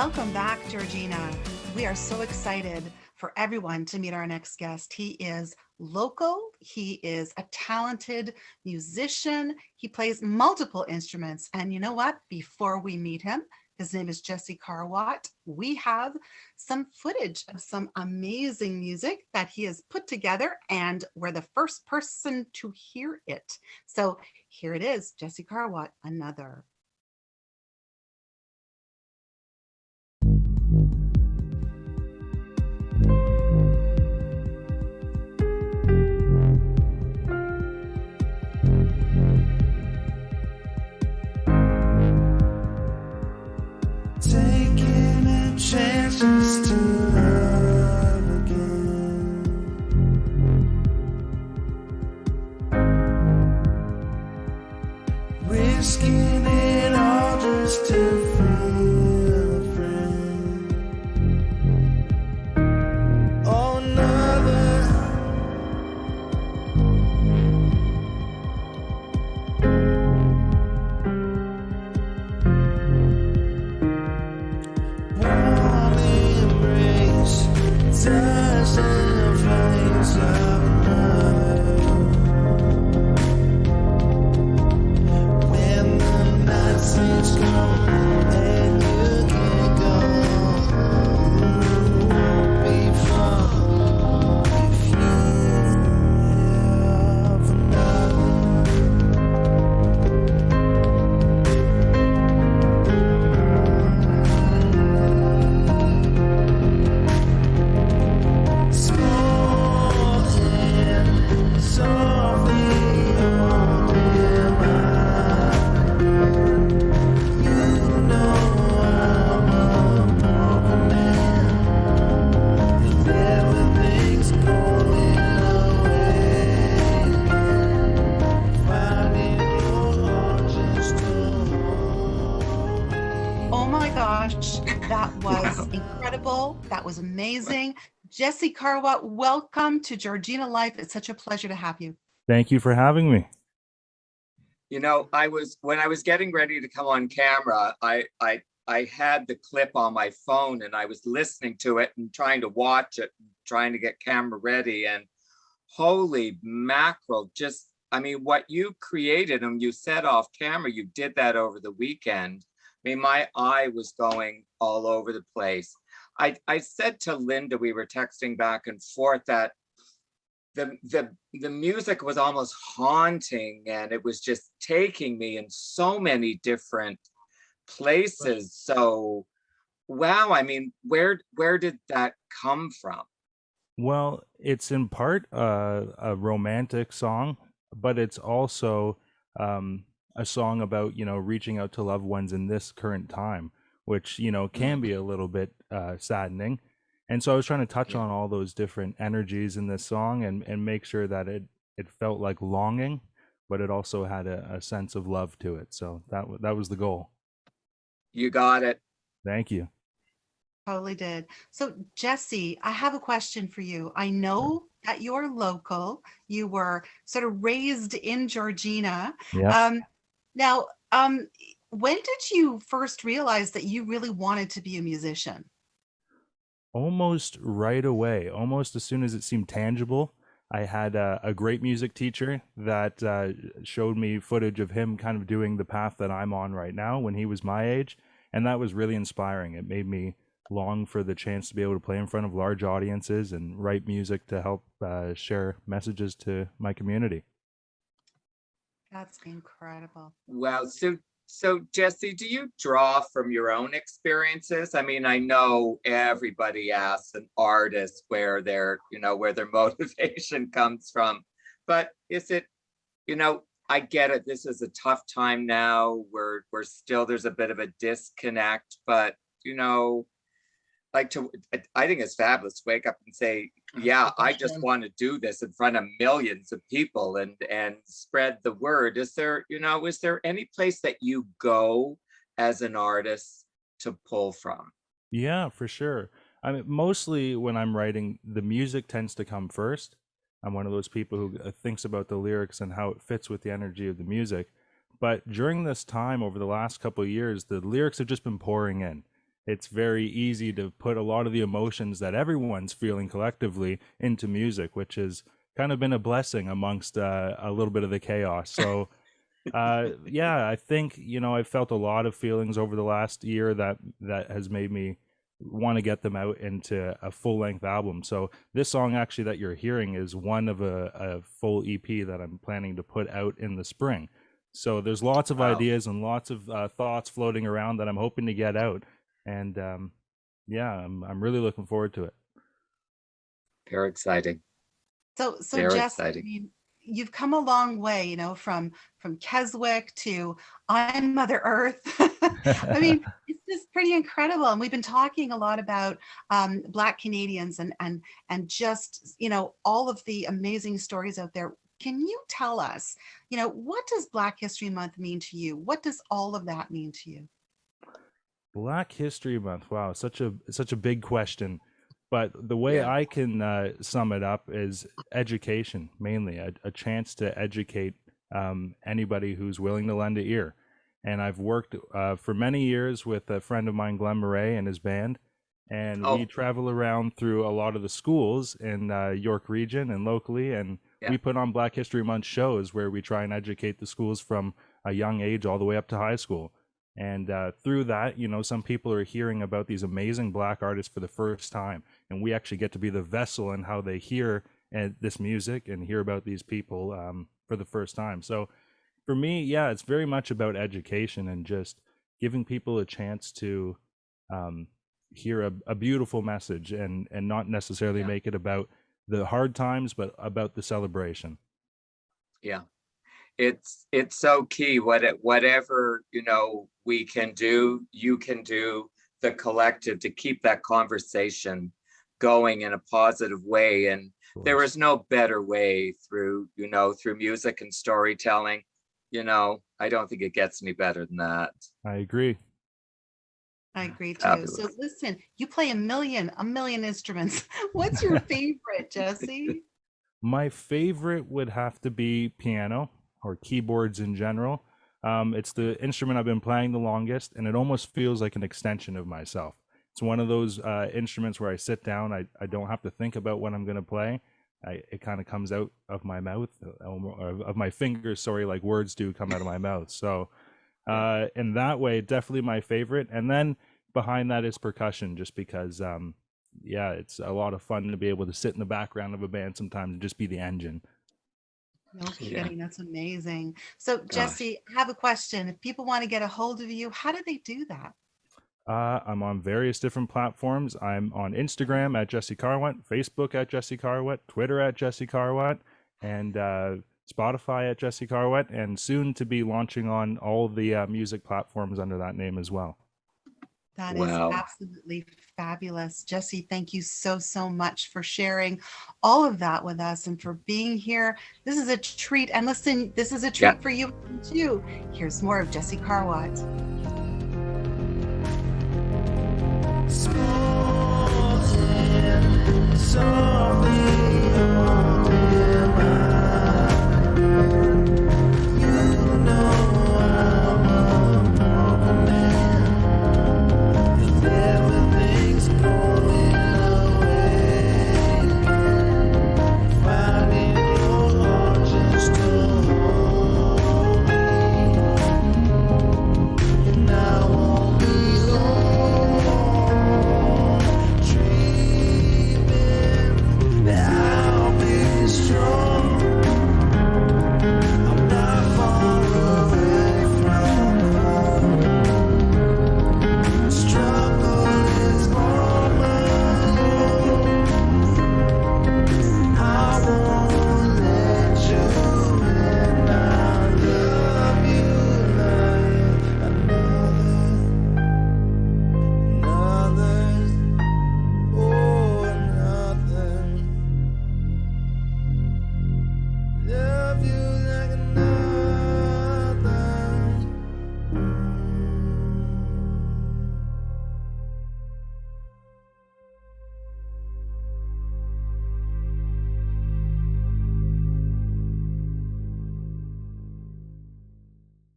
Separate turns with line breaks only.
Welcome back, Georgina. We are so excited for everyone to meet our next guest. He is local. He is a talented musician. He plays multiple instruments. And you know what? Before we meet him, his name is Jesse Karwat. We have some footage of some amazing music that he has put together, and we're the first person to hear it. So here it is, Jesse Karwat, Another.
Taking a chance just to love again. Risking it all just to feel a friend. Oh, another. Warm embrace, touch the flames of another. When the night seems cold and you can't go home, you won't be far if you have another. Small and softly on your mind. You know I'm a broken man, and everything's going away again. Finding your heart just to hold me.
Oh my gosh, that was incredible. That was amazing. Jesse Karwat, welcome to Georgina Life. It's such a pleasure to have you.
Thank you for having me.
When I was getting ready to come on camera, I had the clip on my phone and I was listening to it and trying to watch it, trying to get camera ready. And holy mackerel, what you created and you said off camera, you did that over the weekend. I mean, my eye was going all over the place. I said to Linda, we were texting back and forth, that the music was almost haunting, and it was just taking me in so many different places. So wow, I mean, where did that come from?
Well, it's in part a romantic song, but it's also a song about, reaching out to loved ones in this current time, which, can be a little bit saddening. And so I was trying to touch on all those different energies in this song and make sure that it felt like longing, but it also had a sense of love to it. So that was the goal.
You got it.
Thank you.
Totally did. So, Jesse, I have a question for you. I know that you're local. You were sort of raised in Georgina.
Yeah.
Now, when did you first realize that you really wanted to be a musician?
Almost right away, almost as soon as it seemed tangible. I had a great music teacher that showed me footage of him kind of doing the path that I'm on right now when he was my age. And that was really inspiring. It made me long for the chance to be able to play in front of large audiences and write music to help share messages to my community.
That's incredible.
Well, so Jesse, do you draw from your own experiences? I mean, I know everybody asks an artist where where their motivation comes from, but is it, I get it. This is a tough time now. We're still, there's a bit of a disconnect, but I think it's fabulous to wake up and say, yeah, I just want to do this in front of millions of people and spread the word. Is there any place that you go as an artist to pull from?
Yeah, for sure. I mean, mostly when I'm writing, the music tends to come first. I'm one of those people who thinks about the lyrics and how it fits with the energy of the music. But during this time, over the last couple of years, the lyrics have just been pouring in. it's very easy to put a lot of the emotions that everyone's feeling collectively into music, which has kind of been a blessing amongst a little bit of the chaos. So yeah, I think, I've felt a lot of feelings over the last year that has made me want to get them out into a full-length album. So this song actually that you're hearing is one of a full EP that I'm planning to put out in the spring. So there's lots of
Wow.
ideas and lots of thoughts floating around that I'm hoping to get out. And yeah, I'm really looking forward to it.
Very exciting.
So
Very
Jess, I
exciting.
mean, you've come a long way, from Keswick to I'm Mother Earth. I mean, it's just pretty incredible. And we've been talking a lot about Black Canadians and just, all of the amazing stories out there. Can you tell us, what does Black History Month mean to you? What does all of that mean to you?
Black History Month. Wow, such a big question. But the way
Yeah.
I can sum it up is education, mainly a chance to educate anybody who's willing to lend an ear. And I've worked for many years with a friend of mine, Glenn Murray, and his band. And we
Oh,
travel around through a lot of the schools in York region and locally. And
yeah.
we put on Black History Month shows where we try and educate the schools from a young age all the way up to high school. And through that, some people are hearing about these amazing Black artists for the first time. And we actually get to be the vessel in how they hear this music and hear about these people for the first time. So for me, yeah, it's very much about education and just giving people a chance to hear a beautiful message and not necessarily
Yeah.
make it about the hard times, but about the celebration.
Yeah. It's so key. Whatever, we can do, you can do, the collective, to keep that conversation going in a positive way. And there is no better way through music and storytelling. I don't think it gets any better than that.
I agree.
I agree too.
Fabulous.
So listen, you play a million instruments. What's your favorite, Jesse?
My favorite would have to be piano or keyboards in general. It's the instrument I've been playing the longest, and it almost feels like an extension of myself. It's one of those instruments where I sit down, I don't have to think about what I'm going to play. It kind of comes out of my mouth, of my fingers, sorry, like words do come out of my mouth. So in that way, definitely my favorite. And then behind that is percussion, just because, yeah, it's a lot of fun to be able to sit in the background of a band sometimes and just be the engine.
No
Yeah.
kidding. That's amazing. So
Gosh.
Jesse, I have a question. If people want to get a hold of you, how do they do that?
I'm on various different platforms. I'm on Instagram at Jesse Karwat, Facebook at Jesse Karwat, Twitter at Jesse Karwat, and Spotify at Jesse Karwat, and soon to be launching on all the music platforms under that name as well.
That is
Wow.
absolutely fabulous. Jesse, thank you so, so much for sharing all of that with us and for being here. This is a treat. And listen, this is a treat
Yeah.
for you too. Here's more of Jesse Karwat.
Small and softly